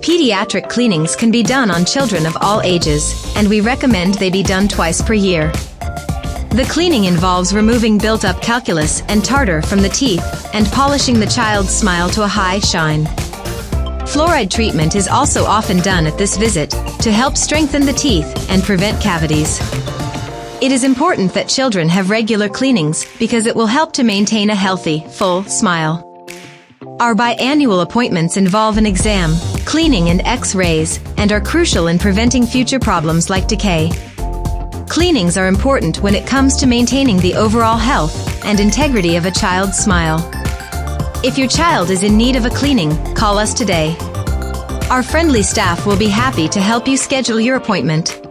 Pediatric cleanings can be done on children of all ages, and we recommend they be done twice per year. The cleaning involves removing built-up calculus and tartar from the teeth and polishing the child's smile to a high shine. Fluoride treatment is also often done at this visit to help strengthen the teeth and prevent cavities. It is important that children have regular cleanings because it will help to maintain a healthy, full smile. Our biannual appointments involve an exam, cleaning and X-rays, and are crucial in preventing future problems like decay. Cleanings are important when it comes to maintaining the overall health and integrity of a child's smile. If your child is in need of a cleaning, call us today. Our friendly staff will be happy to help you schedule your appointment.